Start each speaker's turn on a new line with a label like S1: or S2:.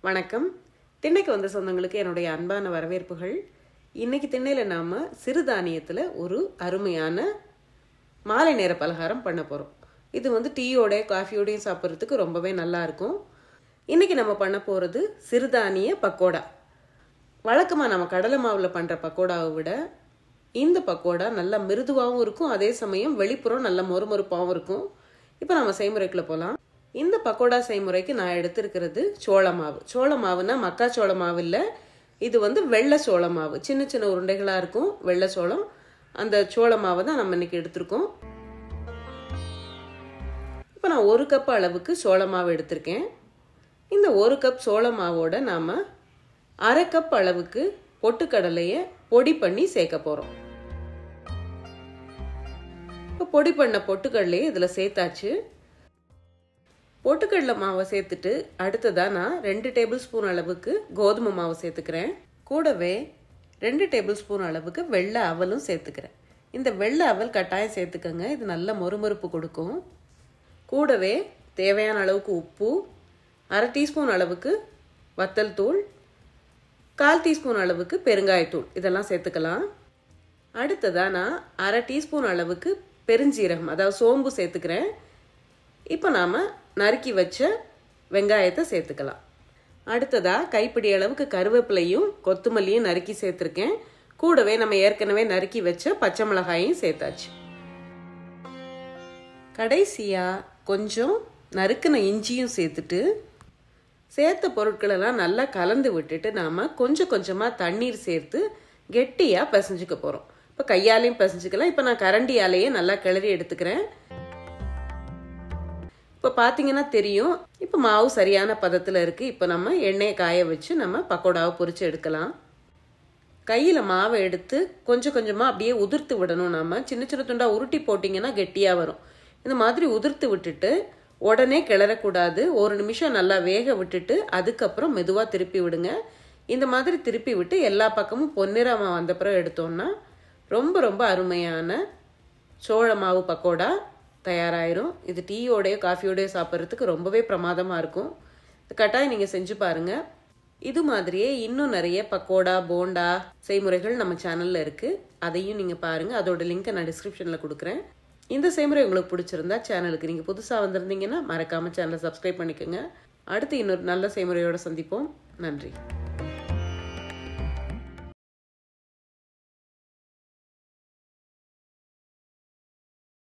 S1: வணக்கம். திண்ணைக்கு வந்த சொந்தங்களுக்கு என்னுடைய அன்பான வரவேற்புகள். இன்னைக்கு திண்ணையில் நாம் சிறுதானியத்தில் ஒரு அருமையான மாலை நேர பலகாரம் பண்ண போகிறோம். இது டீயோட காஃபியோடையும் சாப்பிட்றதுக்கு ரொம்பவே நல்லா இருக்கும். இன்றைக்கி நம்ம பண்ண போகிறது சிறுதானிய பக்கோடா. வழக்கமாக நம்ம கடலை மாவில் பண்ணுற பக்கோடாவை விட இந்த பக்கோடா நல்லா மிருதுவாகவும் இருக்கும், அதே சமயம் வெளிப்புறம் நல்ல மொறுமொறுப்பாகவும் இருக்கும். இப்போ நம்ம செய்முறைக்குள்ள போகலாம். இந்த பக்கோடா செய்முறைக்கு நான் எடுத்திருக்கிறது சோள மாவு. சோள மாவுனா மக்காச்சோள மாவு இல்லை, இது வெள்ளை சோள மாவு. சின்ன சின்ன உருண்டைகளாக இருக்கும் வெள்ளை சோளம். அந்த சோள மாவை தான் நம்ம இன்னைக்கு எடுத்திருக்கோம். இப்போ நான் 1 கப் அளவுக்கு சோள மாவு எடுத்திருக்கேன். இந்த 1 கப் சோள மாவோட நாம் 1/2 கப் அளவுக்கு பொட்டுக்கடலையை பொடி பண்ணி சேர்க்க போகிறோம். இப்போ பொடி பண்ண பொட்டுக்கடலையை இதில் சேர்த்தாச்சு. பொட்டுக்கடலை மாவை சேர்த்துட்டு அடுத்ததாக நான் 2 டேபிள் ஸ்பூன் அளவுக்கு கோதுமை மாவு சேர்த்துக்கிறேன். கூடவே 2 டேபிள் ஸ்பூன் அளவுக்கு வெள்ளை அவலும் சேர்த்துக்கிறேன். இந்த வெள்ளை அவல் கட்டாயம் சேர்த்துக்கங்க, இது நல்ல மொறுமொறுப்பு கொடுக்கும். கூடவே தேவையான அளவுக்கு உப்பு, 1/2 டீஸ்பூன் அளவுக்கு வத்தல் தூள், 1/4 டீஸ்பூன் அளவுக்கு பெருங்காயத்தூள் இதெல்லாம் சேர்த்துக்கலாம். அடுத்ததாக நான் 1/2 டீஸ்பூன் அளவுக்கு பெருஞ்சீரகம் அதாவது சோம்பு சேர்த்துக்கிறேன். இப்போ நாம் நறுக்கி வச்ச வெங்காயத்தை சேர்த்துக்கலாம். அடுத்ததாக கைப்பிடி அளவுக்கு கருவேப்பிலையும் கொத்தமல்லியும் நறுக்கி சேர்த்துருக்கேன். கூடவே நம்ம ஏற்கனவே நறுக்கி வச்ச பச்சை மிளகாயும் சேர்த்தாச்சு. கடைசியாக கொஞ்சம் நறுக்கின இஞ்சியும் சேர்த்துட்டு சேர்த்த பொருட்களெல்லாம் நல்லா கலந்து விட்டுட்டு நாம் கொஞ்சம் கொஞ்சமாக தண்ணீர் சேர்த்து கெட்டியாக பிசைஞ்சுக்க போகிறோம். இப்போ கையாலையும் பிசைஞ்சுக்கலாம். இப்போ நான் கரண்டியாலேயே நல்லா கிளறி எடுத்துக்கிறேன். இப்போ பார்த்தீங்கன்னா தெரியும், இப்போ மாவு சரியான பதத்தில் இருக்குது. இப்போ நம்ம எண்ணெயை காய வச்சு நம்ம பக்கோடாவை பொரிச்சு எடுக்கலாம். கையில் மாவை எடுத்து கொஞ்சம் கொஞ்சமாக அப்படியே உதிர்த்து விடணும். நம்ம சின்ன சின்ன துண்டாக உருட்டி போட்டிங்கன்னா கெட்டியாக வரும். இந்த மாதிரி உதிர்த்து விட்டுட்டு உடனே கிளறக்கூடாது. 1 நிமிஷம் நல்லா வேக விட்டுட்டு அதுக்கப்புறம் மெதுவாக திருப்பி விடுங்க. இந்த மாதிரி திருப்பி விட்டு எல்லா பக்கமும் பொன்னிறமாக வந்த பிறகு எடுத்தோம்னா ரொம்ப ரொம்ப அருமையான சோள மாவு பக்கோடா தயாராகிரும். இது டீயோடையோ காஃபியோடையோ சாப்பிட்றதுக்கு ரொம்பவே பிரமாதமாக இருக்கும். கட்டாயம் நீங்கள் செஞ்சு பாருங்கள். இது மாதிரியே இன்னும் நிறைய பக்கோடா போண்டா செய்முறைகள் நம்ம சேனலில் இருக்குது. அதையும் நீங்கள் பாருங்கள். அதோட லிங்க்கை நான் டிஸ்கிரிப்ஷனில் கொடுக்குறேன். இந்த செய்முறை உங்களுக்கு பிடிச்சிருந்தா சேனலுக்கு நீங்கள் புதுசாக வந்திருந்தீங்கன்னா மறக்காமல் சேனலை சப்ஸ்கிரைப் பண்ணிக்கோங்க. அடுத்து இன்னொரு நல்ல செய்முறையோடு சந்திப்போம். நன்றி.